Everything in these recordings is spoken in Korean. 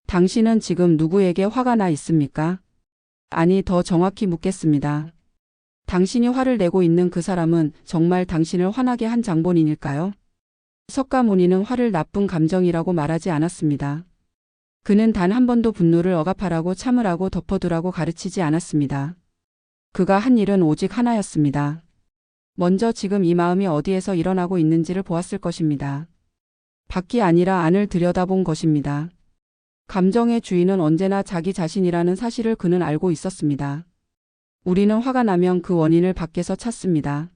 당신은 지금 누구에게 화가 나 있습니까? 아니, 더 정확히 묻겠습니다. 당신이 화를 내고 있는 그 사람은 정말 당신을 화나게 한 장본인일까요? 석가모니는 화를 나쁜 감정이라고 말하지 않았습니다. 그는 단 한 번도 분노를 억압하라고 참으라고 덮어두라고 가르치지 않았습니다. 그가 한 일은 오직 하나였습니다. 먼저 지금 이 마음이 어디에서 일어나고 있는지를 보았을 것입니다. 밖이 아니라 안을 들여다본 것입니다. 감정의 주인은 언제나 자기 자신이라는 사실을 그는 알고 있었습니다. 우리는 화가 나면 그 원인을 밖에서 찾습니다.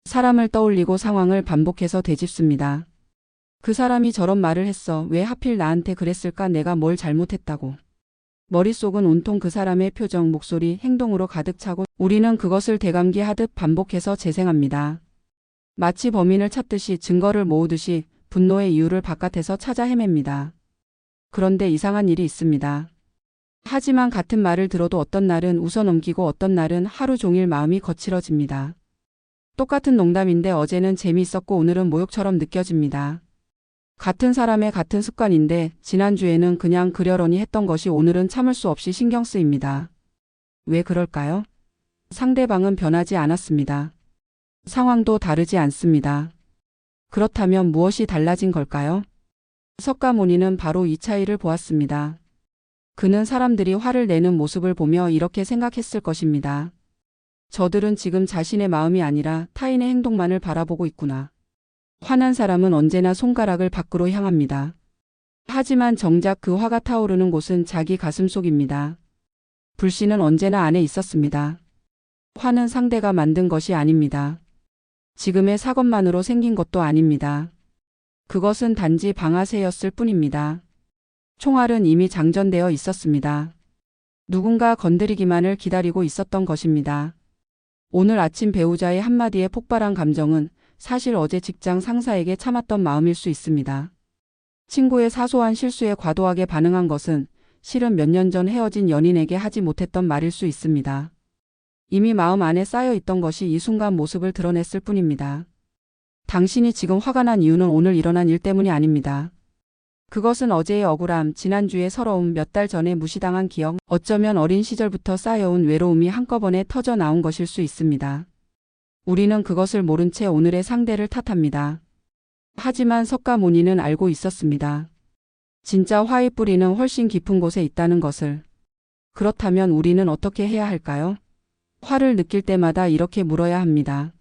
사람을 떠올리고 상황을 반복해서 되짚습니다. 그 사람이 저런 말을 했어. 왜 하필 나한테 그랬을까? 내가 뭘 잘못했다고. 머릿속은 온통 그 사람의 표정, 목소리, 행동으로 가득 차고 우리는 그것을 대감기하듯 반복해서 재생합니다. 마치 범인을 찾듯이 증거를 모으듯이 분노의 이유를 바깥에서 찾아 헤맵니다. 그런데 이상한 일이 있습니다. 하지만 같은 말을 들어도 어떤 날은 웃어넘기고 어떤 날은 하루 종일 마음이 거칠어집니다. 똑같은 농담인데 어제는 재미있었고 오늘은 모욕처럼 느껴집니다. 같은 사람의 같은 습관인데 지난주에는 그냥 그려려니 했던 것이 오늘은 참을 수 없이 신경 쓰입니다. 왜 그럴까요? 상대방은 변하지 않았습니다. 상황도 다르지 않습니다. 그렇다면 무엇이 달라진 걸까요? 석가모니는 바로 이 차이를 보았습니다. 그는 사람들이 화를 내는 모습을 보며 이렇게 생각했을 것입니다. 저들은 지금 자신의 마음이 아니라 타인의 행동만을 바라보고 있구나. 화난 사람은 언제나 손가락을 밖으로 향합니다. 하지만 정작 그 화가 타오르는 곳은 자기 가슴속입니다. 불씨는 언제나 안에 있었습니다. 화는 상대가 만든 것이 아닙니다. 지금의 사건만으로 생긴 것도 아닙니다. 그것은 단지 방아쇠였을 뿐입니다. 총알은 이미 장전되어 있었습니다. 누군가 건드리기만을 기다리고 있었던 것입니다. 오늘 아침 배우자의 한마디에 폭발한 감정은 사실 어제 직장 상사에게 참았던 마음일 수 있습니다. 친구의 사소한 실수에 과도하게 반응한 것은 실은 몇 년 전 헤어진 연인에게 하지 못했던 말일 수 있습니다. 이미 마음 안에 쌓여 있던 것이 이 순간 모습을 드러냈을 뿐입니다. 당신이 지금 화가 난 이유는 오늘 일어난 일 때문이 아닙니다. 그것은 어제의 억울함, 지난주의 서러움, 몇 달 전에 무시당한 기억, 어쩌면 어린 시절부터 쌓여온 외로움이 한꺼번에 터져 나온 것일 수 있습니다. 우리는 그것을 모른 채 오늘의 상대를 탓합니다. 하지만 석가모니는 알고 있었습니다. 진짜 화의 뿌리는 훨씬 깊은 곳에 있다는 것을. 그렇다면 우리는 어떻게 해야 할까요? 화를 느낄 때마다 이렇게 물어야 합니다.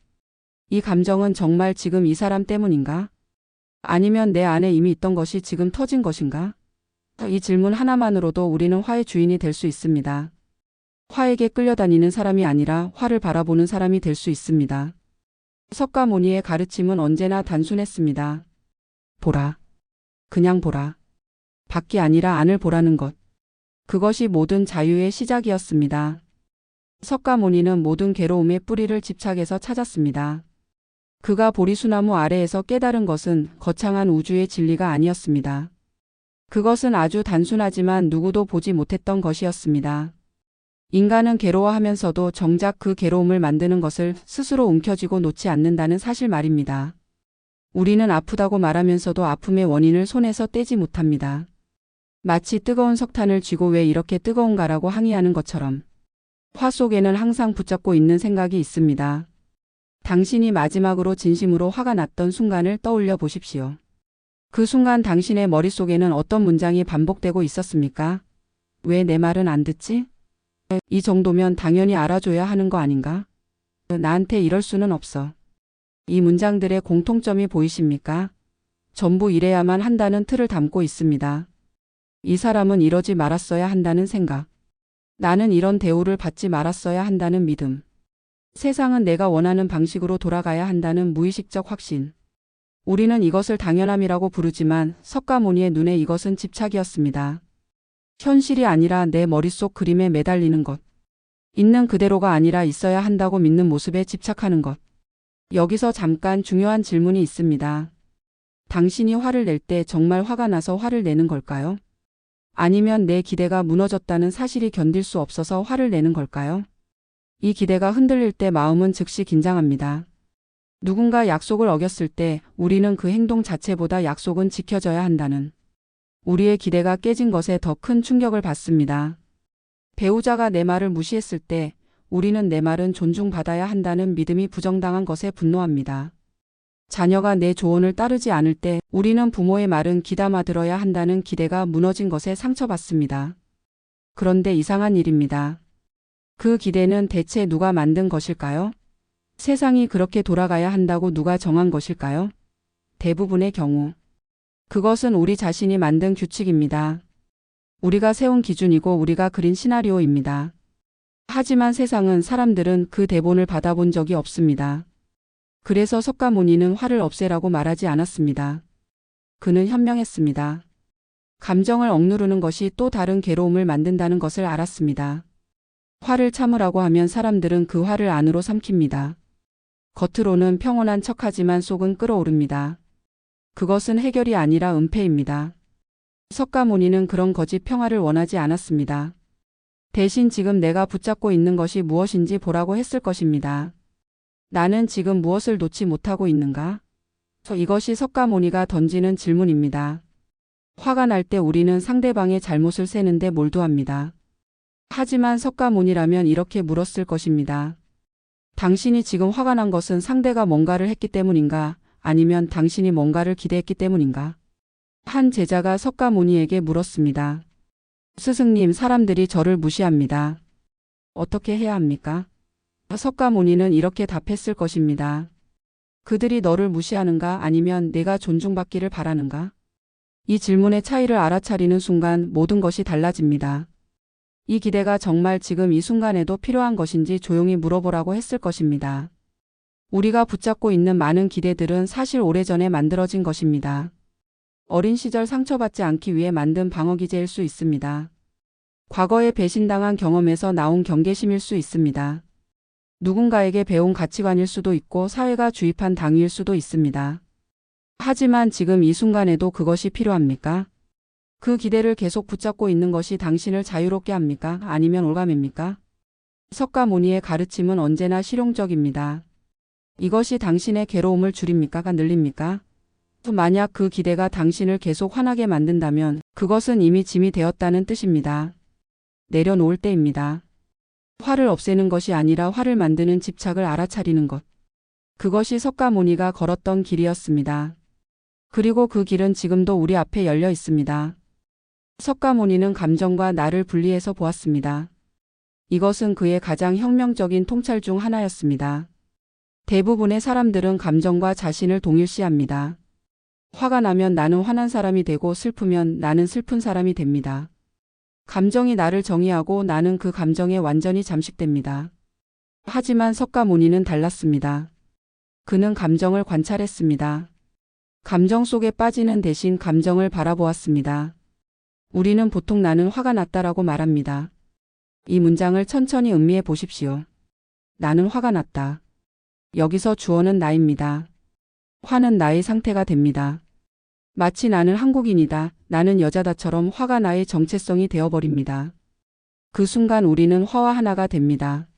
이 감정은 정말 지금 이 사람 때문인가? 아니면 내 안에 이미 있던 것이 지금 터진 것인가? 이 질문 하나만으로도 우리는 화의 주인이 될 수 있습니다. 화에게 끌려다니는 사람이 아니라 화를 바라보는 사람이 될 수 있습니다. 석가모니의 가르침은 언제나 단순했습니다. 보라. 그냥 보라. 밖이 아니라 안을 보라는 것. 그것이 모든 자유의 시작이었습니다. 석가모니는 모든 괴로움의 뿌리를 집착해서 찾았습니다. 그가 보리수나무 아래에서 깨달은 것은 거창한 우주의 진리가 아니었습니다. 그것은 아주 단순하지만 누구도 보지 못했던 것이었습니다. 인간은 괴로워하면서도 정작 그 괴로움을 만드는 것을 스스로 움켜쥐고 놓지 않는다는 사실 말입니다. 우리는 아프다고 말하면서도 아픔의 원인을 손에서 떼지 못합니다. 마치 뜨거운 석탄을 쥐고 왜 이렇게 뜨거운가라고 항의하는 것처럼. 화 속에는 항상 붙잡고 있는 생각이 있습니다. 당신이 마지막으로 진심으로 화가 났던 순간을 떠올려 보십시오. 그 순간 당신의 머릿속에는 어떤 문장이 반복되고 있었습니까? 왜 내 말은 안 듣지? 이 정도면 당연히 알아줘야 하는 거 아닌가? 나한테 이럴 수는 없어. 이 문장들의 공통점이 보이십니까? 전부 이래야만 한다는 틀을 담고 있습니다. 이 사람은 이러지 말았어야 한다는 생각. 나는 이런 대우를 받지 말았어야 한다는 믿음. 세상은 내가 원하는 방식으로 돌아가야 한다는 무의식적 확신. 우리는 이것을 당연함이라고 부르지만 석가모니의 눈에 이것은 집착이었습니다. 현실이 아니라 내 머릿속 그림에 매달리는 것. 있는 그대로가 아니라 있어야 한다고 믿는 모습에 집착하는 것. 여기서 잠깐 중요한 질문이 있습니다. 당신이 화를 낼 때 정말 화가 나서 화를 내는 걸까요? 아니면 내 기대가 무너졌다는 사실이 견딜 수 없어서 화를 내는 걸까요? 이 기대가 흔들릴 때 마음은 즉시 긴장합니다. 누군가 약속을 어겼을 때 우리는 그 행동 자체보다 약속은 지켜져야 한다는 우리의 기대가 깨진 것에 더 큰 충격을 받습니다. 배우자가 내 말을 무시했을 때 우리는 내 말은 존중받아야 한다는 믿음이 부정당한 것에 분노합니다. 자녀가 내 조언을 따르지 않을 때 우리는 부모의 말은 귀담아 들어야 한다는 기대가 무너진 것에 상처받습니다. 그런데 이상한 일입니다. 그 기대는 대체 누가 만든 것일까요? 세상이 그렇게 돌아가야 한다고 누가 정한 것일까요? 대부분의 경우. 그것은 우리 자신이 만든 규칙입니다. 우리가 세운 기준이고 우리가 그린 시나리오입니다. 하지만 세상은 사람들은 그 대본을 받아본 적이 없습니다. 그래서 석가모니는 화를 없애라고 말하지 않았습니다. 그는 현명했습니다. 감정을 억누르는 것이 또 다른 괴로움을 만든다는 것을 알았습니다. 화를 참으라고 하면 사람들은 그 화를 안으로 삼킵니다. 겉으로는 평온한 척하지만 속은 끓어오릅니다. 그것은 해결이 아니라 은폐입니다. 석가모니는 그런 거짓 평화를 원하지 않았습니다. 대신 지금 내가 붙잡고 있는 것이 무엇인지 보라고 했을 것입니다. 나는 지금 무엇을 놓지 못하고 있는가? 이것이 석가모니가 던지는 질문입니다. 화가 날 때 우리는 상대방의 잘못을 세는데 몰두합니다. 하지만 석가모니라면 이렇게 물었을 것입니다. 당신이 지금 화가 난 것은 상대가 뭔가를 했기 때문인가? 아니면 당신이 뭔가를 기대했기 때문인가? 한 제자가 석가모니에게 물었습니다. 스승님, 사람들이 저를 무시합니다. 어떻게 해야 합니까? 석가모니는 이렇게 답했을 것입니다. 그들이 너를 무시하는가 아니면 내가 존중받기를 바라는가? 이 질문의 차이를 알아차리는 순간 모든 것이 달라집니다. 이 기대가 정말 지금 이 순간에도 필요한 것인지 조용히 물어보라고 했을 것입니다. 우리가 붙잡고 있는 많은 기대들은 사실 오래전에 만들어진 것입니다. 어린 시절 상처받지 않기 위해 만든 방어기제일 수 있습니다. 과거에 배신당한 경험에서 나온 경계심일 수 있습니다. 누군가에게 배운 가치관일 수도 있고 사회가 주입한 당위일 수도 있습니다. 하지만 지금 이 순간에도 그것이 필요합니까? 그 기대를 계속 붙잡고 있는 것이 당신을 자유롭게 합니까? 아니면 올가매입니까? 석가모니의 가르침은 언제나 실용적입니다. 이것이 당신의 괴로움을 줄입니까? 늘립니까? 만약 그 기대가 당신을 계속 화나게 만든다면 그것은 이미 짐이 되었다는 뜻입니다. 내려놓을 때입니다. 화를 없애는 것이 아니라 화를 만드는 집착을 알아차리는 것. 그것이 석가모니가 걸었던 길이었습니다. 그리고 그 길은 지금도 우리 앞에 열려 있습니다. 석가모니는 감정과 나를 분리해서 보았습니다. 이것은 그의 가장 혁명적인 통찰 중 하나였습니다. 대부분의 사람들은 감정과 자신을 동일시합니다. 화가 나면 나는 화난 사람이 되고 슬프면 나는 슬픈 사람이 됩니다. 감정이 나를 정의하고 나는 그 감정에 완전히 잠식됩니다. 하지만 석가모니는 달랐습니다. 그는 감정을 관찰했습니다. 감정 속에 빠지는 대신 감정을 바라보았습니다. 우리는 보통 나는 화가 났다라고 말합니다. 이 문장을 천천히 음미해 보십시오. 나는 화가 났다. 여기서 주어는 나입니다. 화는 나의 상태가 됩니다. 마치 나는 한국인이다, 나는 여자다처럼 화가 나의 정체성이 되어버립니다. 그 순간 우리는 화와 하나가 됩니다.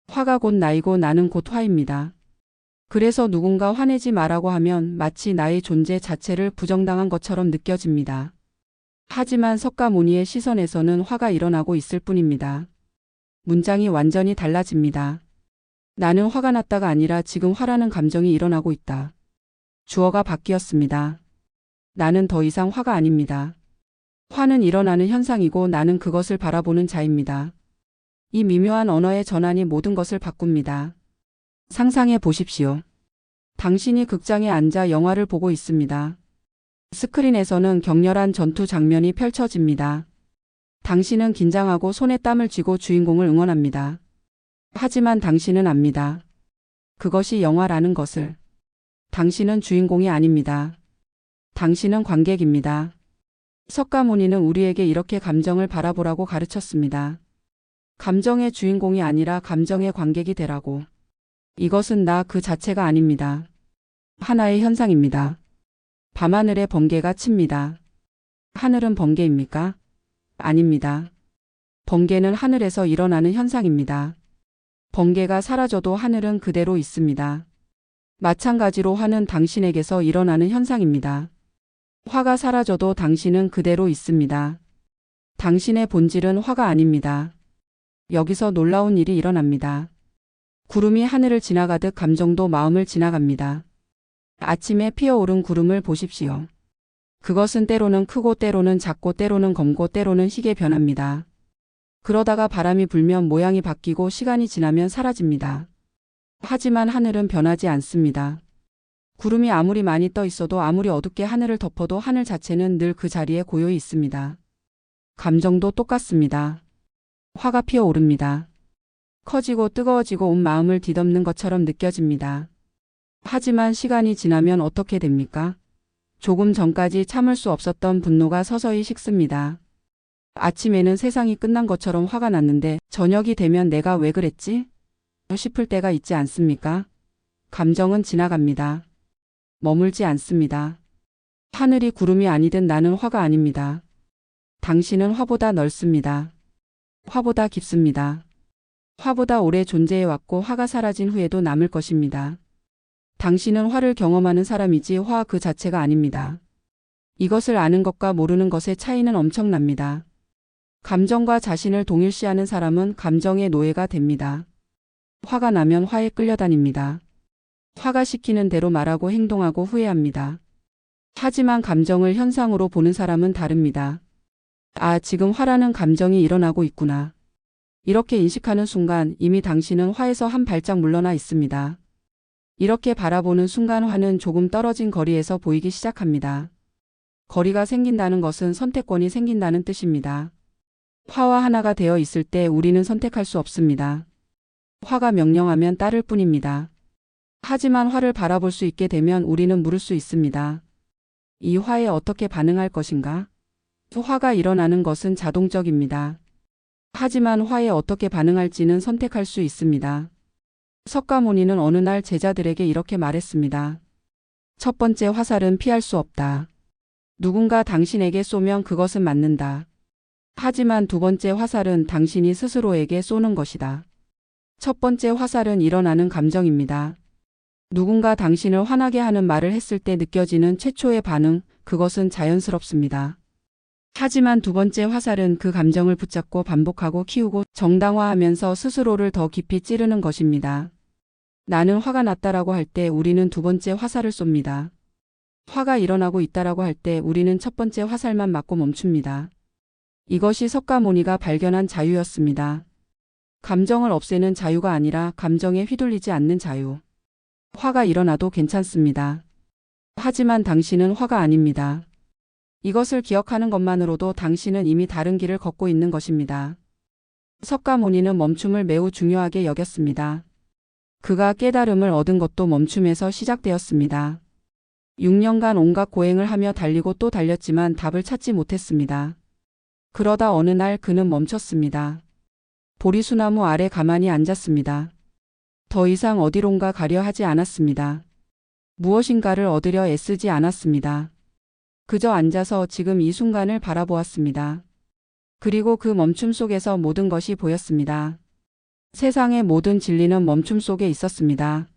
화가 곧 나이고 나는 곧 화입니다. 그래서 누군가 화내지 마라고 하면 마치 나의 존재 자체를 부정당한 것처럼 느껴집니다. 하지만 석가모니의 시선에서는 화가 일어나고 있을 뿐입니다. 문장이 완전히 달라집니다. 나는 화가 났다가 아니라 지금 화라는 감정이 일어나고 있다. 주어가 바뀌었습니다. 나는 더 이상 화가 아닙니다. 화는 일어나는 현상이고 나는 그것을 바라보는 자입니다. 이 미묘한 언어의 전환이 모든 것을 바꿉니다. 상상해 보십시오. 당신이 극장에 앉아 영화를 보고 있습니다. 스크린에서는 격렬한 전투 장면이 펼쳐집니다. 당신은 긴장하고 손에 땀을 쥐고 주인공을 응원합니다. 하지만 당신은 압니다. 그것이 영화라는 것을. 당신은 주인공이 아닙니다. 당신은 관객입니다. 석가모니는 우리에게 이렇게 감정을 바라보라고 가르쳤습니다. 감정의 주인공이 아니라 감정의 관객이 되라고. 이것은 나 그 자체가 아닙니다. 하나의 현상입니다. 밤하늘에 번개가 칩니다. 하늘은 번개입니까? 아닙니다. 번개는 하늘에서 일어나는 현상입니다. 번개가 사라져도 하늘은 그대로 있습니다. 마찬가지로 화는 당신에게서 일어나는 현상입니다. 화가 사라져도 당신은 그대로 있습니다. 당신의 본질은 화가 아닙니다. 여기서 놀라운 일이 일어납니다. 구름이 하늘을 지나가듯 감정도 마음을 지나갑니다. 아침에 피어오른 구름을 보십시오. 그것은 때로는 크고 때로는 작고 때로는 검고 때로는 희게 변합니다. 그러다가 바람이 불면 모양이 바뀌고 시간이 지나면 사라집니다. 하지만 하늘은 변하지 않습니다. 구름이 아무리 많이 떠 있어도 아무리 어둡게 하늘을 덮어도 하늘 자체는 늘 그 자리에 고요히 있습니다. 감정도 똑같습니다. 화가 피어오릅니다. 커지고 뜨거워지고 온 마음을 뒤덮는 것처럼 느껴집니다. 하지만 시간이 지나면 어떻게 됩니까? 조금 전까지 참을 수 없었던 분노가 서서히 식습니다. 아침에는 세상이 끝난 것처럼 화가 났는데 저녁이 되면 내가 왜 그랬지? 싶을 때가 있지 않습니까? 감정은 지나갑니다. 머물지 않습니다. 하늘이 구름이 아니든 나는 화가 아닙니다. 당신은 화보다 넓습니다. 화보다 깊습니다. 화보다 오래 존재해왔고 화가 사라진 후에도 남을 것입니다. 당신은 화를 경험하는 사람이지 화 그 자체가 아닙니다. 이것을 아는 것과 모르는 것의 차이는 엄청납니다. 감정과 자신을 동일시하는 사람은 감정의 노예가 됩니다. 화가 나면 화에 끌려다닙니다. 화가 시키는 대로 말하고 행동하고 후회합니다. 하지만 감정을 현상으로 보는 사람은 다릅니다. 아, 지금 화라는 감정이 일어나고 있구나. 이렇게 인식하는 순간 이미 당신은 화에서 한 발짝 물러나 있습니다. 이렇게 바라보는 순간 화는 조금 떨어진 거리에서 보이기 시작합니다. 거리가 생긴다는 것은 선택권이 생긴다는 뜻입니다. 화와 하나가 되어 있을 때 우리는 선택할 수 없습니다. 화가 명령하면 따를 뿐입니다. 하지만 화를 바라볼 수 있게 되면 우리는 물을 수 있습니다. 이 화에 어떻게 반응할 것인가? 화가 일어나는 것은 자동적입니다. 하지만 화에 어떻게 반응할지는 선택할 수 있습니다. 석가모니는 어느 날 제자들에게 이렇게 말했습니다. 첫 번째 화살은 피할 수 없다. 누군가 당신에게 쏘면 그것은 맞는다. 하지만 두 번째 화살은 당신이 스스로에게 쏘는 것이다. 첫 번째 화살은 일어나는 감정입니다. 누군가 당신을 화나게 하는 말을 했을 때 느껴지는 최초의 반응, 그것은 자연스럽습니다. 하지만 두 번째 화살은 그 감정을 붙잡고 반복하고 키우고 정당화하면서 스스로를 더 깊이 찌르는 것입니다. 나는 화가 났다라고 할 때 우리는 두 번째 화살을 쏩니다. 화가 일어나고 있다라고 할 때 우리는 첫 번째 화살만 맞고 멈춥니다. 이것이 석가모니가 발견한 자유였습니다. 감정을 없애는 자유가 아니라 감정에 휘둘리지 않는 자유. 화가 일어나도 괜찮습니다. 하지만 당신은 화가 아닙니다. 이것을 기억하는 것만으로도 당신은 이미 다른 길을 걷고 있는 것입니다. 석가모니는 멈춤을 매우 중요하게 여겼습니다. 그가 깨달음을 얻은 것도 멈춤에서 시작되었습니다. 6년간 온갖 고행을 하며 달리고 또 달렸지만 답을 찾지 못했습니다. 그러다 어느 날 그는 멈췄습니다. 보리수나무 아래 가만히 앉았습니다. 더 이상 어디론가 가려 하지 않았습니다. 무엇인가를 얻으려 애쓰지 않았습니다. 그저 앉아서 지금 이 순간을 바라보았습니다. 그리고 그 멈춤 속에서 모든 것이 보였습니다. 세상의 모든 진리는 멈춤 속에 있었습니다.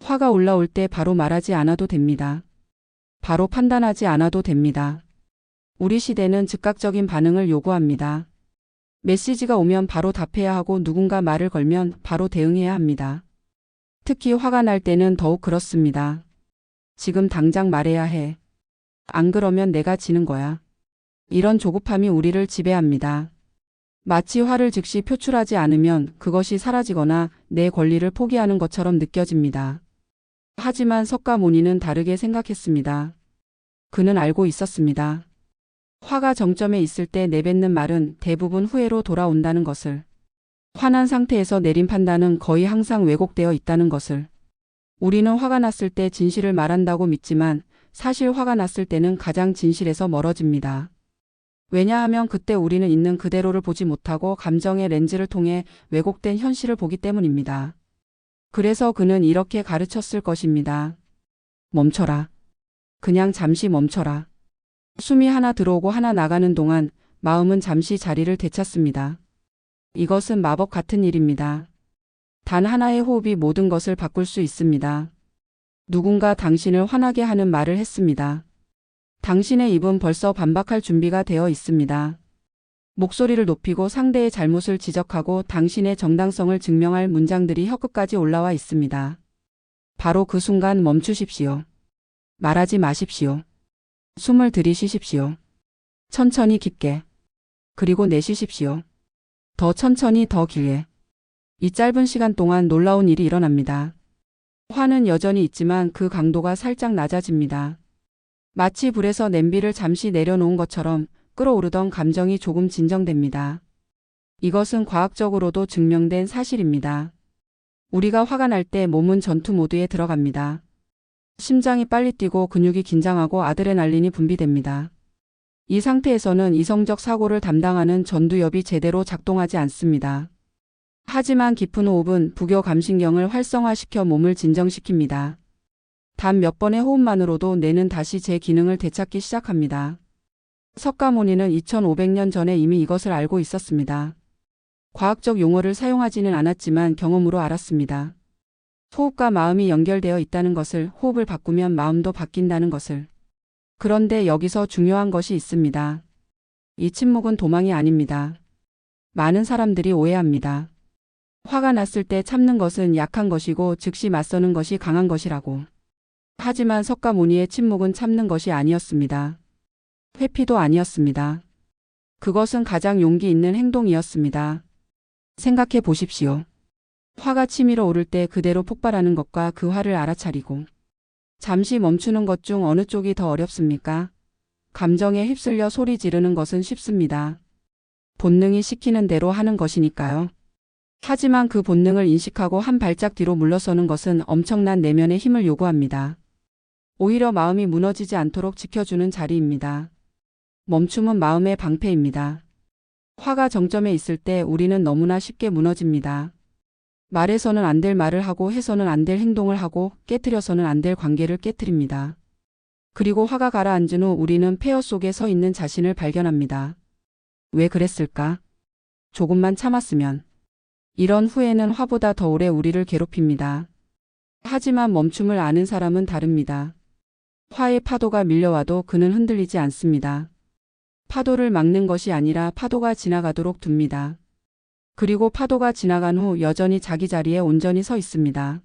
화가 올라올 때 바로 말하지 않아도 됩니다. 바로 판단하지 않아도 됩니다. 우리 시대는 즉각적인 반응을 요구합니다. 메시지가 오면 바로 답해야 하고 누군가 말을 걸면 바로 대응해야 합니다. 특히 화가 날 때는 더욱 그렇습니다. 지금 당장 말해야 해. 안 그러면 내가 지는 거야. 이런 조급함이 우리를 지배합니다. 마치 화를 즉시 표출하지 않으면 그것이 사라지거나 내 권리를 포기하는 것처럼 느껴집니다. 하지만 석가모니는 다르게 생각했습니다. 그는 알고 있었습니다. 화가 정점에 있을 때 내뱉는 말은 대부분 후회로 돌아온다는 것을. 화난 상태에서 내린 판단은 거의 항상 왜곡되어 있다는 것을. 우리는 화가 났을 때 진실을 말한다고 믿지만 사실 화가 났을 때는 가장 진실에서 멀어집니다. 왜냐하면 그때 우리는 있는 그대로를 보지 못하고 감정의 렌즈를 통해 왜곡된 현실을 보기 때문입니다. 그래서 그는 이렇게 가르쳤을 것입니다. 멈춰라. 그냥 잠시 멈춰라. 숨이 하나 들어오고 하나 나가는 동안 마음은 잠시 자리를 되찾습니다. 이것은 마법 같은 일입니다. 단 하나의 호흡이 모든 것을 바꿀 수 있습니다. 누군가 당신을 화나게 하는 말을 했습니다. 당신의 입은 벌써 반박할 준비가 되어 있습니다. 목소리를 높이고 상대의 잘못을 지적하고 당신의 정당성을 증명할 문장들이 혀끝까지 올라와 있습니다. 바로 그 순간 멈추십시오. 말하지 마십시오. 숨을 들이쉬십시오. 천천히 깊게. 그리고 내쉬십시오. 더 천천히 더 길게. 이 짧은 시간 동안 놀라운 일이 일어납니다. 화는 여전히 있지만 그 강도가 살짝 낮아집니다. 마치 불에서 냄비를 잠시 내려놓은 것처럼 끓어오르던 감정이 조금 진정됩니다. 이것은 과학적으로도 증명된 사실입니다. 우리가 화가 날 때 몸은 전투 모드에 들어갑니다. 심장이 빨리 뛰고 근육이 긴장하고 아드레날린이 분비됩니다. 이 상태에서는 이성적 사고를 담당하는 전두엽이 제대로 작동하지 않습니다. 하지만 깊은 호흡은 부교 감신경을 활성화시켜 몸을 진정시킵니다. 단 몇 번의 호흡만으로도 뇌는 다시 제 기능을 되찾기 시작합니다. 석가모니는 2500년 전에 이미 이것을 알고 있었습니다. 과학적 용어를 사용하지는 않았지만 경험으로 알았습니다. 호흡과 마음이 연결되어 있다는 것을, 호흡을 바꾸면 마음도 바뀐다는 것을. 그런데 여기서 중요한 것이 있습니다. 이 침묵은 도망이 아닙니다. 많은 사람들이 오해합니다. 화가 났을 때 참는 것은 약한 것이고 즉시 맞서는 것이 강한 것이라고. 하지만 석가모니의 침묵은 참는 것이 아니었습니다. 회피도 아니었습니다. 그것은 가장 용기 있는 행동이었습니다. 생각해 보십시오. 화가 치밀어 오를 때 그대로 폭발하는 것과 그 화를 알아차리고 잠시 멈추는 것 중 어느 쪽이 더 어렵습니까? 감정에 휩쓸려 소리 지르는 것은 쉽습니다. 본능이 시키는 대로 하는 것이니까요. 하지만 그 본능을 인식하고 한 발짝 뒤로 물러서는 것은 엄청난 내면의 힘을 요구합니다. 오히려 마음이 무너지지 않도록 지켜주는 자리입니다. 멈춤은 마음의 방패입니다. 화가 정점에 있을 때 우리는 너무나 쉽게 무너집니다. 말해서는 안 될 말을 하고 해서는 안 될 행동을 하고 깨트려서는 안 될 관계를 깨트립니다. 그리고 화가 가라앉은 후 우리는 폐허 속에 서 있는 자신을 발견합니다. 왜 그랬을까? 조금만 참았으면. 이런 후회는 화보다 더 오래 우리를 괴롭힙니다. 하지만 멈춤을 아는 사람은 다릅니다. 화의 파도가 밀려와도 그는 흔들리지 않습니다. 파도를 막는 것이 아니라 파도가 지나가도록 둡니다. 그리고 파도가 지나간 후 여전히 자기 자리에 온전히 서 있습니다.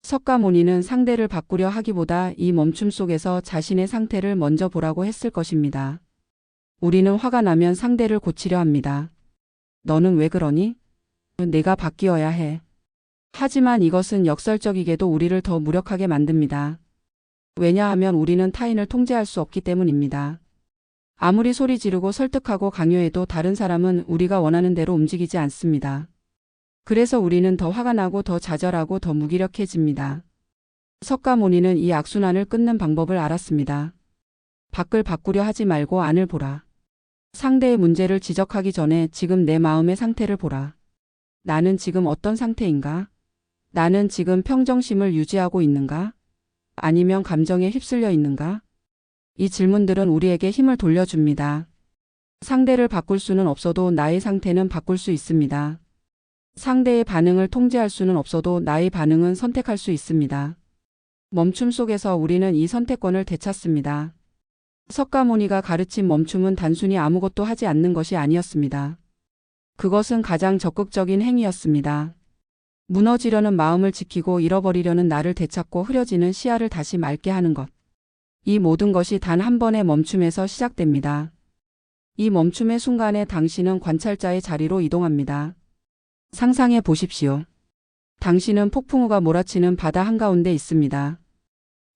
석가모니는 상대를 바꾸려 하기보다 이 멈춤 속에서 자신의 상태를 먼저 보라고 했을 것입니다. 우리는 화가 나면 상대를 고치려 합니다. 너는 왜 그러니? 내가 바뀌어야 해. 하지만 이것은 역설적이게도 우리를 더 무력하게 만듭니다. 왜냐하면 우리는 타인을 통제할 수 없기 때문입니다. 아무리 소리 지르고 설득하고 강요해도 다른 사람은 우리가 원하는 대로 움직이지 않습니다. 그래서 우리는 더 화가 나고 더 좌절하고 더 무기력해집니다. 석가모니는 이 악순환을 끊는 방법을 알았습니다. 밖을 바꾸려 하지 말고 안을 보라. 상대의 문제를 지적하기 전에 지금 내 마음의 상태를 보라. 나는 지금 어떤 상태인가? 나는 지금 평정심을 유지하고 있는가? 아니면 감정에 휩쓸려 있는가? 이 질문들은 우리에게 힘을 돌려줍니다. 상대를 바꿀 수는 없어도 나의 상태는 바꿀 수 있습니다. 상대의 반응을 통제할 수는 없어도 나의 반응은 선택할 수 있습니다. 멈춤 속에서 우리는 이 선택권을 되찾습니다. 석가모니가 가르친 멈춤은 단순히 아무것도 하지 않는 것이 아니었습니다. 그것은 가장 적극적인 행위였습니다. 무너지려는 마음을 지키고 잃어버리려는 나를 되찾고 흐려지는 시야를 다시 맑게 하는 것. 이 모든 것이 단 한 번의 멈춤에서 시작됩니다. 이 멈춤의 순간에 당신은 관찰자의 자리로 이동합니다. 상상해 보십시오. 당신은 폭풍우가 몰아치는 바다 한가운데 있습니다.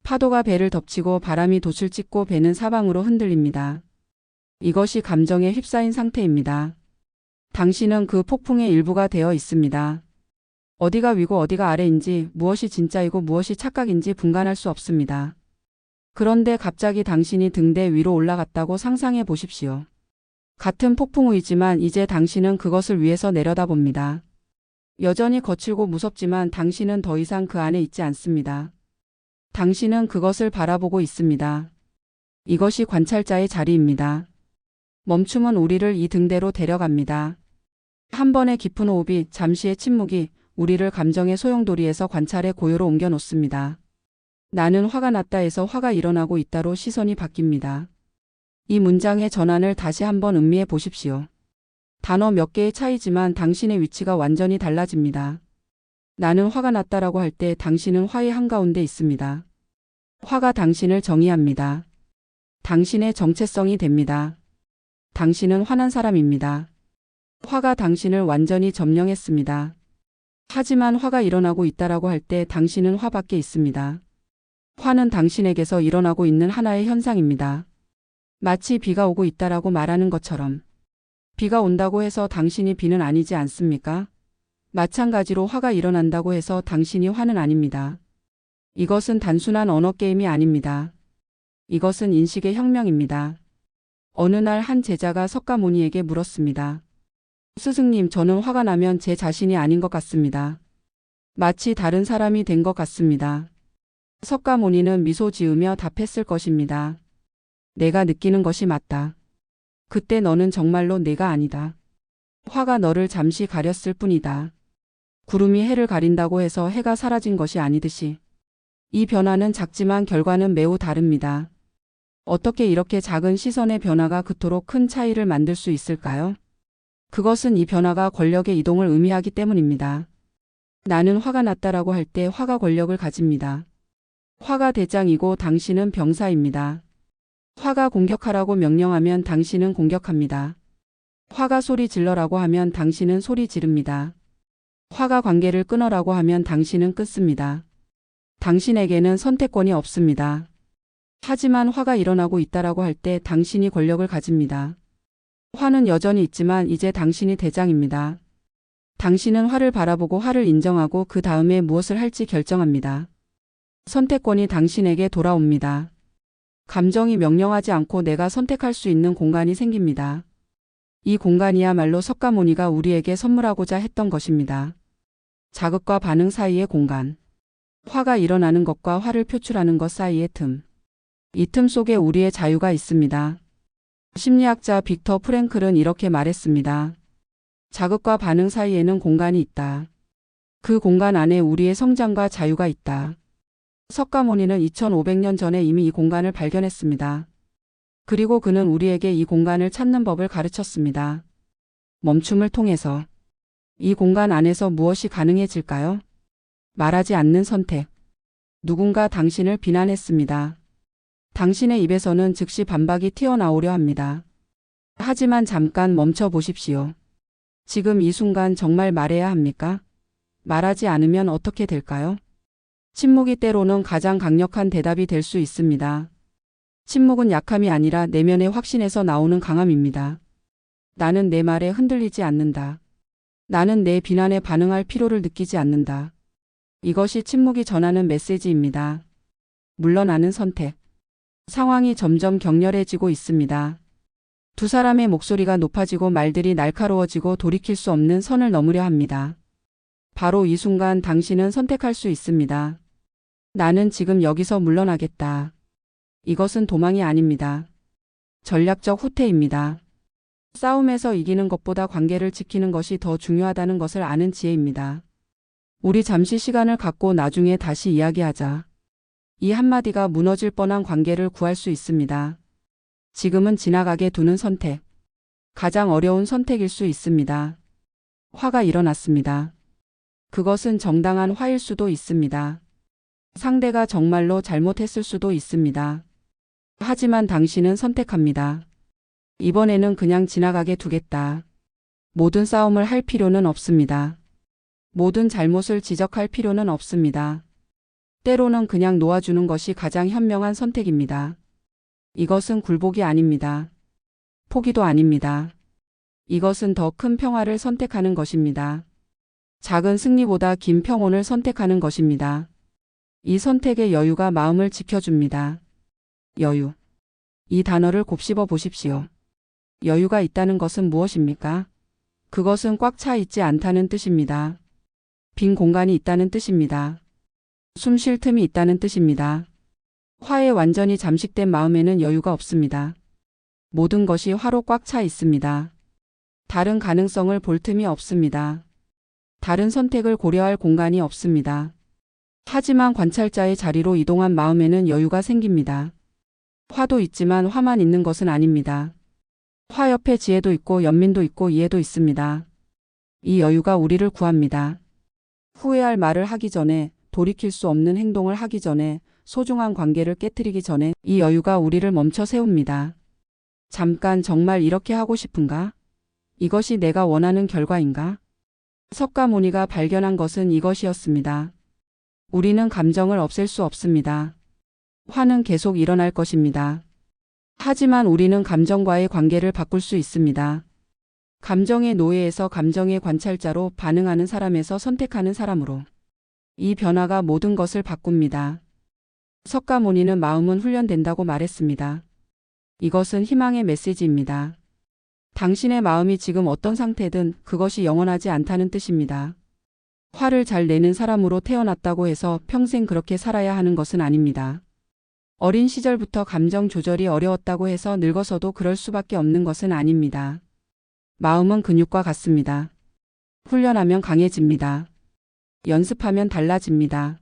파도가 배를 덮치고 바람이 돛을 찍고 배는 사방으로 흔들립니다. 이것이 감정에 휩싸인 상태입니다. 당신은 그 폭풍의 일부가 되어 있습니다. 어디가 위고 어디가 아래인지, 무엇이 진짜이고 무엇이 착각인지 분간할 수 없습니다. 그런데 갑자기 당신이 등대 위로 올라갔다고 상상해 보십시오. 같은 폭풍우이지만 이제 당신은 그것을 위에서 내려다봅니다. 여전히 거칠고 무섭지만 당신은 더 이상 그 안에 있지 않습니다. 당신은 그것을 바라보고 있습니다. 이것이 관찰자의 자리입니다. 멈춤은 우리를 이 등대로 데려갑니다. 한 번의 깊은 호흡이, 잠시의 침묵이 우리를 감정의 소용돌이에서 관찰의 고요로 옮겨 놓습니다. 나는 화가 났다에서 화가 일어나고 있다로 시선이 바뀝니다. 이 문장의 전환을 다시 한번 음미해 보십시오. 단어 몇 개의 차이지만 당신의 위치가 완전히 달라집니다. 나는 화가 났다라고 할 때 당신은 화의 한가운데 있습니다. 화가 당신을 정의합니다. 당신의 정체성이 됩니다. 당신은 화난 사람입니다. 화가 당신을 완전히 점령했습니다. 하지만 화가 일어나고 있다라고 할 때 당신은 화 밖에 있습니다. 화는 당신에게서 일어나고 있는 하나의 현상입니다. 마치 비가 오고 있다라고 말하는 것처럼. 비가 온다고 해서 당신이 비는 아니지 않습니까? 마찬가지로 화가 일어난다고 해서 당신이 화는 아닙니다. 이것은 단순한 언어 게임이 아닙니다. 이것은 인식의 혁명입니다. 어느 날 한 제자가 석가모니에게 물었습니다. 스승님, 저는 화가 나면 제 자신이 아닌 것 같습니다. 마치 다른 사람이 된 것 같습니다. 석가모니는 미소 지으며 답했을 것입니다. 내가 느끼는 것이 맞다. 그때 너는 정말로 내가 아니다. 화가 너를 잠시 가렸을 뿐이다. 구름이 해를 가린다고 해서 해가 사라진 것이 아니듯이 이 변화는 작지만 결과는 매우 다릅니다. 어떻게 이렇게 작은 시선의 변화가 그토록 큰 차이를 만들 수 있을까요? 그것은 이 변화가 권력의 이동을 의미하기 때문입니다. 나는 화가 났다라고 할 때 화가 권력을 가집니다. 화가 대장이고 당신은 병사입니다. 화가 공격하라고 명령하면 당신은 공격합니다. 화가 소리 질러라고 하면 당신은 소리 지릅니다. 화가 관계를 끊어라고 하면 당신은 끊습니다. 당신에게는 선택권이 없습니다. 하지만 화가 일어나고 있다라고 할 때 당신이 권력을 가집니다. 화는 여전히 있지만 이제 당신이 대장입니다. 당신은 화를 바라보고 화를 인정하고 그 다음에 무엇을 할지 결정합니다. 선택권이 당신에게 돌아옵니다. 감정이 명령하지 않고 내가 선택할 수 있는 공간이 생깁니다. 이 공간이야말로 석가모니가 우리에게 선물하고자 했던 것입니다. 자극과 반응 사이의 공간. 화가 일어나는 것과 화를 표출하는 것 사이의 틈. 이 틈 속에 우리의 자유가 있습니다. 심리학자 빅터 프랭클은 이렇게 말했습니다. 자극과 반응 사이에는 공간이 있다. 그 공간 안에 우리의 성장과 자유가 있다. 석가모니는 2500년 전에 이미 이 공간을 발견했습니다. 그리고 그는 우리에게 이 공간을 찾는 법을 가르쳤습니다. 멈춤을 통해서. 이 공간 안에서 무엇이 가능해질까요? 말하지 않는 선택. 누군가 당신을 비난했습니다. 당신의 입에서는 즉시 반박이 튀어나오려 합니다. 하지만 잠깐 멈춰 보십시오. 지금 이 순간 정말 말해야 합니까? 말하지 않으면 어떻게 될까요? 침묵이 때로는 가장 강력한 대답이 될 수 있습니다. 침묵은 약함이 아니라 내면의 확신에서 나오는 강함입니다. 나는 내 말에 흔들리지 않는다. 나는 내 비난에 반응할 필요를 느끼지 않는다. 이것이 침묵이 전하는 메시지입니다. 물러나는 선택. 상황이 점점 격렬해지고 있습니다. 두 사람의 목소리가 높아지고 말들이 날카로워지고 돌이킬 수 없는 선을 넘으려 합니다. 바로 이 순간 당신은 선택할 수 있습니다. 나는 지금 여기서 물러나겠다. 이것은 도망이 아닙니다. 전략적 후퇴입니다. 싸움에서 이기는 것보다 관계를 지키는 것이 더 중요하다는 것을 아는 지혜입니다. 우리 잠시 시간을 갖고 나중에 다시 이야기하자. 이 한마디가 무너질 뻔한 관계를 구할 수 있습니다. 지금은 지나가게 두는 선택. 가장 어려운 선택일 수 있습니다. 화가 일어났습니다. 그것은 정당한 화일 수도 있습니다. 상대가 정말로 잘못했을 수도 있습니다. 하지만 당신은 선택합니다. 이번에는 그냥 지나가게 두겠다. 모든 싸움을 할 필요는 없습니다. 모든 잘못을 지적할 필요는 없습니다. 때로는 그냥 놓아주는 것이 가장 현명한 선택입니다. 이것은 굴복이 아닙니다. 포기도 아닙니다. 이것은 더 큰 평화를 선택하는 것입니다. 작은 승리보다 긴 평온을 선택하는 것입니다. 이 선택의 여유가 마음을 지켜줍니다. 여유. 이 단어를 곱씹어 보십시오. 여유가 있다는 것은 무엇입니까? 그것은 꽉 차 있지 않다는 뜻입니다. 빈 공간이 있다는 뜻입니다. 숨 쉴 틈이 있다는 뜻입니다. 화에 완전히 잠식된 마음에는 여유가 없습니다. 모든 것이 화로 꽉 차 있습니다. 다른 가능성을 볼 틈이 없습니다. 다른 선택을 고려할 공간이 없습니다. 하지만 관찰자의 자리로 이동한 마음에는 여유가 생깁니다. 화도 있지만 화만 있는 것은 아닙니다. 화 옆에 지혜도 있고 연민도 있고 이해도 있습니다. 이 여유가 우리를 구합니다. 후회할 말을 하기 전에, 돌이킬 수 없는 행동을 하기 전에, 소중한 관계를 깨트리기 전에 이 여유가 우리를 멈춰 세웁니다. 잠깐 정말 이렇게 하고 싶은가? 이것이 내가 원하는 결과인가? 석가모니가 발견한 것은 이것이었습니다. 우리는 감정을 없앨 수 없습니다. 화는 계속 일어날 것입니다. 하지만 우리는 감정과의 관계를 바꿀 수 있습니다. 감정의 노예에서 감정의 관찰자로, 반응하는 사람에서 선택하는 사람으로. 이 변화가 모든 것을 바꿉니다. 석가모니는 마음은 훈련된다고 말했습니다. 이것은 희망의 메시지입니다. 당신의 마음이 지금 어떤 상태든 그것이 영원하지 않다는 뜻입니다. 화를 잘 내는 사람으로 태어났다고 해서 평생 그렇게 살아야 하는 것은 아닙니다. 어린 시절부터 감정 조절이 어려웠다고 해서 늙어서도 그럴 수밖에 없는 것은 아닙니다. 마음은 근육과 같습니다. 훈련하면 강해집니다. 연습하면 달라집니다.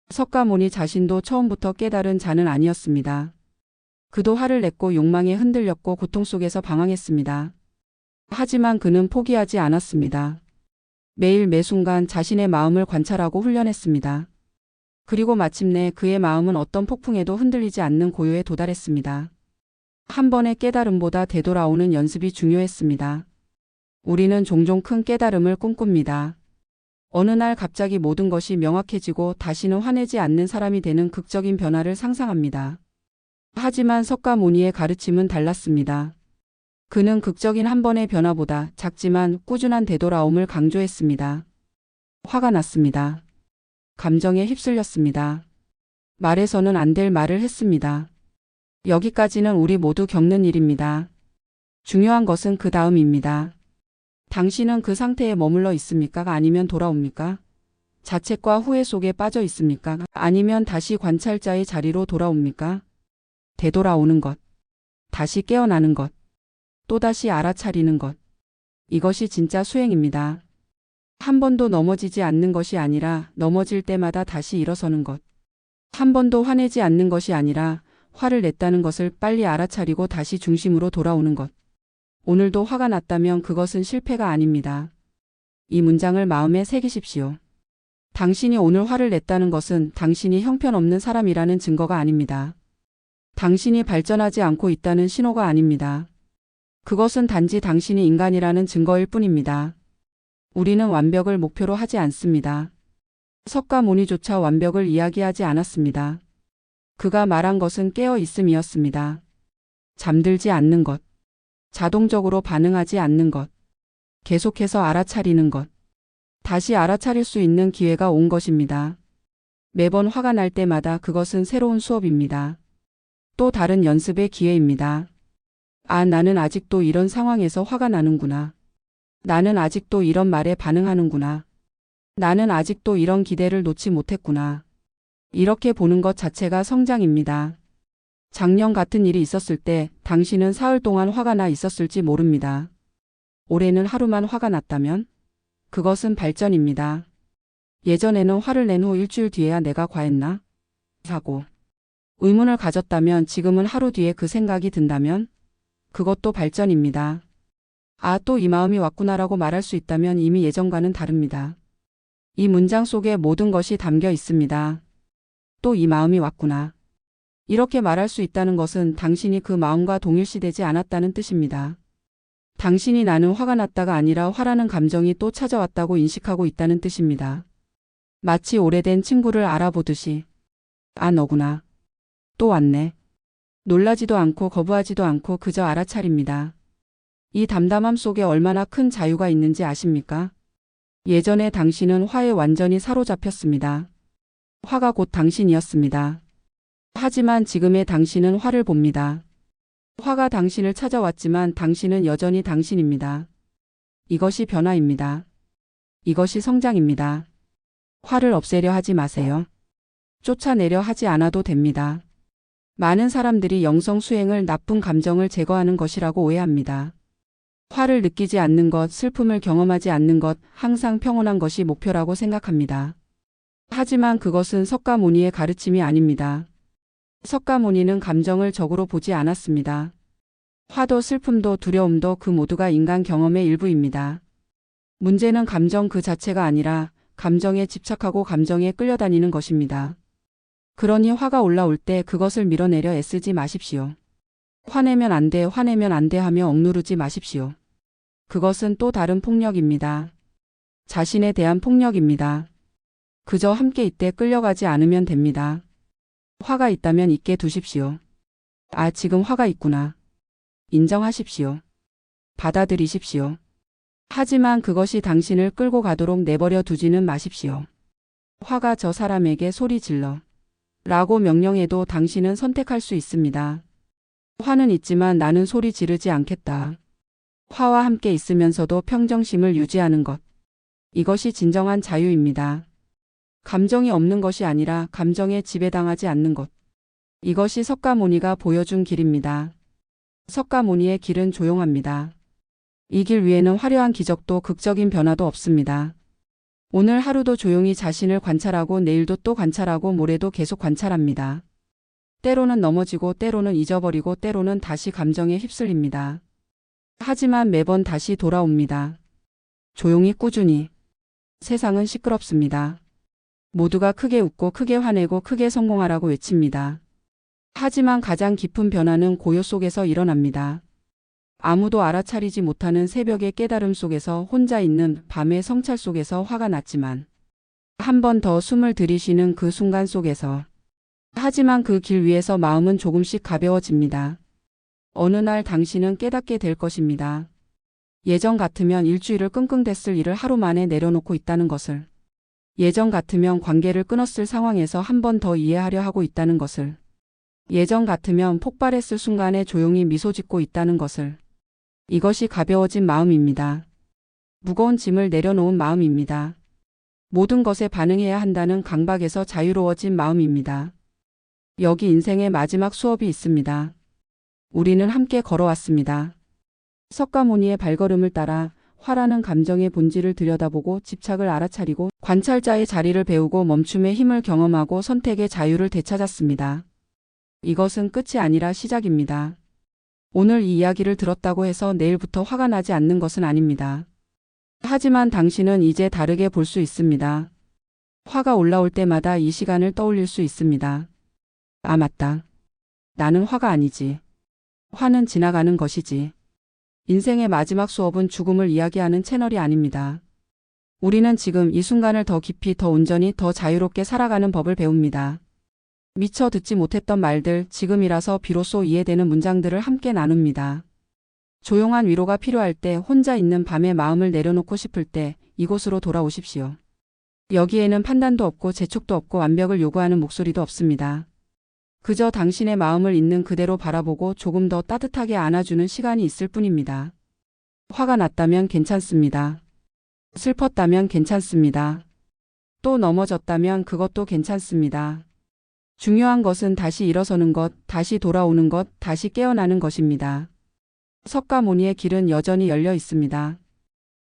석가모니 자신도 처음부터 깨달은 자는 아니었습니다. 그도 화를 냈고 욕망에 흔들렸고 고통 속에서 방황했습니다. 하지만 그는 포기하지 않았습니다. 매일 매순간 자신의 마음을 관찰하고 훈련했습니다. 그리고 마침내 그의 마음은 어떤 폭풍에도 흔들리지 않는 고요에 도달했습니다. 한 번의 깨달음보다 되돌아오는 연습이 중요했습니다. 우리는 종종 큰 깨달음을 꿈꿉니다. 어느 날 갑자기 모든 것이 명확해지고 다시는 화내지 않는 사람이 되는 극적인 변화를 상상합니다. 하지만 석가모니의 가르침은 달랐습니다. 그는 극적인 한 번의 변화보다 작지만 꾸준한 되돌아옴을 강조했습니다. 화가 났습니다. 감정에 휩쓸렸습니다. 말해서는 안 될 말을 했습니다. 여기까지는 우리 모두 겪는 일입니다. 중요한 것은 그 다음입니다. 당신은 그 상태에 머물러 있습니까? 아니면 돌아옵니까? 자책과 후회 속에 빠져 있습니까? 아니면 다시 관찰자의 자리로 돌아옵니까? 되돌아오는 것, 다시 깨어나는 것, 또다시 알아차리는 것. 이것이 진짜 수행입니다. 한 번도 넘어지지 않는 것이 아니라 넘어질 때마다 다시 일어서는 것. 한 번도 화내지 않는 것이 아니라 화를 냈다는 것을 빨리 알아차리고 다시 중심으로 돌아오는 것. 오늘도 화가 났다면 그것은 실패가 아닙니다. 이 문장을 마음에 새기십시오. 당신이 오늘 화를 냈다는 것은 당신이 형편없는 사람이라는 증거가 아닙니다. 당신이 발전하지 않고 있다는 신호가 아닙니다. 그것은 단지 당신이 인간이라는 증거일 뿐입니다. 우리는 완벽을 목표로 하지 않습니다. 석가모니조차 완벽을 이야기하지 않았습니다. 그가 말한 것은 깨어 있음이었습니다. 잠들지 않는 것, 자동적으로 반응하지 않는 것, 계속해서 알아차리는 것, 다시 알아차릴 수 있는 기회가 온 것입니다. 매번 화가 날 때마다 그것은 새로운 수업입니다. 또 다른 연습의 기회입니다. 아, 나는 아직도 이런 상황에서 화가 나는구나. 나는 아직도 이런 말에 반응하는구나. 나는 아직도 이런 기대를 놓지 못했구나. 이렇게 보는 것 자체가 성장입니다. 작년 같은 일이 있었을 때 당신은 사흘 동안 화가 나 있었을지 모릅니다. 올해는 하루만 화가 났다면? 그것은 발전입니다. 예전에는 화를 낸 후 일주일 뒤에야 내가 과했나? 하고 의문을 가졌다면 지금은 하루 뒤에 그 생각이 든다면? 그것도 발전입니다. 아, 또 이 마음이 왔구나라고 말할 수 있다면 이미 예전과는 다릅니다. 이 문장 속에 모든 것이 담겨 있습니다. 또 이 마음이 왔구나. 이렇게 말할 수 있다는 것은 당신이 그 마음과 동일시되지 않았다는 뜻입니다. 당신이 나는 화가 났다가 아니라 화라는 감정이 또 찾아왔다고 인식하고 있다는 뜻입니다. 마치 오래된 친구를 알아보듯이. 아, 너구나. 또 왔네. 놀라지도 않고 거부하지도 않고 그저 알아차립니다. 이 담담함 속에 얼마나 큰 자유가 있는지 아십니까? 예전에 당신은 화에 완전히 사로잡혔습니다. 화가 곧 당신이었습니다. 하지만 지금의 당신은 화를 봅니다. 화가 당신을 찾아왔지만 당신은 여전히 당신입니다. 이것이 변화입니다. 이것이 성장입니다. 화를 없애려 하지 마세요. 쫓아내려 하지 않아도 됩니다. 많은 사람들이 영성 수행을 나쁜 감정을 제거하는 것이라고 오해합니다. 화를 느끼지 않는 것, 슬픔을 경험하지 않는 것, 항상 평온한 것이 목표라고 생각합니다. 하지만 그것은 석가모니의 가르침이 아닙니다. 석가모니는 감정을 적으로 보지 않았습니다. 화도 슬픔도 두려움도 그 모두가 인간 경험의 일부입니다. 문제는 감정 그 자체가 아니라 감정에 집착하고 감정에 끌려다니는 것입니다. 그러니 화가 올라올 때 그것을 밀어내려 애쓰지 마십시오. 화내면 안 돼, 화내면 안 돼 하며 억누르지 마십시오. 그것은 또 다른 폭력입니다. 자신에 대한 폭력입니다. 그저 함께 있되 끌려가지 않으면 됩니다. 화가 있다면 있게 두십시오. 아, 지금 화가 있구나. 인정하십시오. 받아들이십시오. 하지만 그것이 당신을 끌고 가도록 내버려 두지는 마십시오. 화가 저 사람에게 소리 질러 라고 명령해도 당신은 선택할 수 있습니다. 화는 있지만 나는 소리 지르지 않겠다. 화와 함께 있으면서도 평정심을 유지하는 것. 이것이 진정한 자유입니다. 감정이 없는 것이 아니라 감정에 지배당하지 않는 것. 이것이 석가모니가 보여준 길입니다. 석가모니의 길은 조용합니다. 이 길 위에는 화려한 기적도 극적인 변화도 없습니다. 오늘 하루도 조용히 자신을 관찰하고 내일도 또 관찰하고 모레도 계속 관찰합니다. 때로는 넘어지고 때로는 잊어버리고 때로는 다시 감정에 휩쓸립니다. 하지만 매번 다시 돌아옵니다. 조용히 꾸준히. 세상은 시끄럽습니다. 모두가 크게 웃고 크게 화내고 크게 성공하라고 외칩니다. 하지만 가장 깊은 변화는 고요 속에서 일어납니다. 아무도 알아차리지 못하는 새벽의 깨달음 속에서 혼자 있는 밤의 성찰 속에서 화가 났지만 한 번 더 숨을 들이쉬는 그 순간 속에서 하지만 그 길 위에서 마음은 조금씩 가벼워집니다. 어느 날 당신은 깨닫게 될 것입니다. 예전 같으면 일주일을 끙끙댔을 일을 하루 만에 내려놓고 있다는 것을. 예전 같으면 관계를 끊었을 상황에서 한 번 더 이해하려 하고 있다는 것을. 예전 같으면 폭발했을 순간에 조용히 미소 짓고 있다는 것을. 이것이 가벼워진 마음입니다. 무거운 짐을 내려놓은 마음입니다. 모든 것에 반응해야 한다는 강박에서 자유로워진 마음입니다. 여기 인생의 마지막 수업이 있습니다. 우리는 함께 걸어왔습니다. 석가모니의 발걸음을 따라 화라는 감정의 본질을 들여다보고 집착을 알아차리고 관찰자의 자리를 배우고 멈춤의 힘을 경험하고 선택의 자유를 되찾았습니다. 이것은 끝이 아니라 시작입니다. 오늘 이 이야기를 들었다고 해서 내일부터 화가 나지 않는 것은 아닙니다. 하지만 당신은 이제 다르게 볼 수 있습니다. 화가 올라올 때마다 이 시간을 떠올릴 수 있습니다. 아, 맞다. 나는 화가 아니지. 화는 지나가는 것이지. 인생의 마지막 수업은 죽음을 이야기하는 채널이 아닙니다. 우리는 지금 이 순간을 더 깊이, 더 온전히, 더 자유롭게 살아가는 법을 배웁니다. 미처 듣지 못했던 말들, 지금이라서 비로소 이해되는 문장들을 함께 나눕니다. 조용한 위로가 필요할 때, 혼자 있는 밤에 마음을 내려놓고 싶을 때 이곳으로 돌아오십시오. 여기에는 판단도 없고 재촉도 없고 완벽을 요구하는 목소리도 없습니다. 그저 당신의 마음을 있는 그대로 바라보고 조금 더 따뜻하게 안아주는 시간이 있을 뿐입니다. 화가 났다면 괜찮습니다. 슬펐다면 괜찮습니다. 또 넘어졌다면 그것도 괜찮습니다. 중요한 것은 다시 일어서는 것, 다시 돌아오는 것, 다시 깨어나는 것입니다. 석가모니의 길은 여전히 열려 있습니다.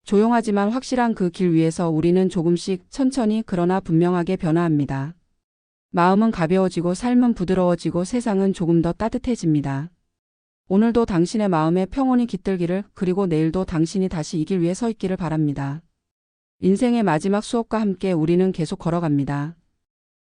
조용하지만 확실한 그 길 위에서 우리는 조금씩 천천히 그러나 분명하게 변화합니다. 마음은 가벼워지고 삶은 부드러워지고 세상은 조금 더 따뜻해집니다. 오늘도 당신의 마음에 평온이 깃들기를, 그리고 내일도 당신이 다시 이 길 위에 서 있기를 바랍니다. 인생의 마지막 수업과 함께 우리는 계속 걸어갑니다.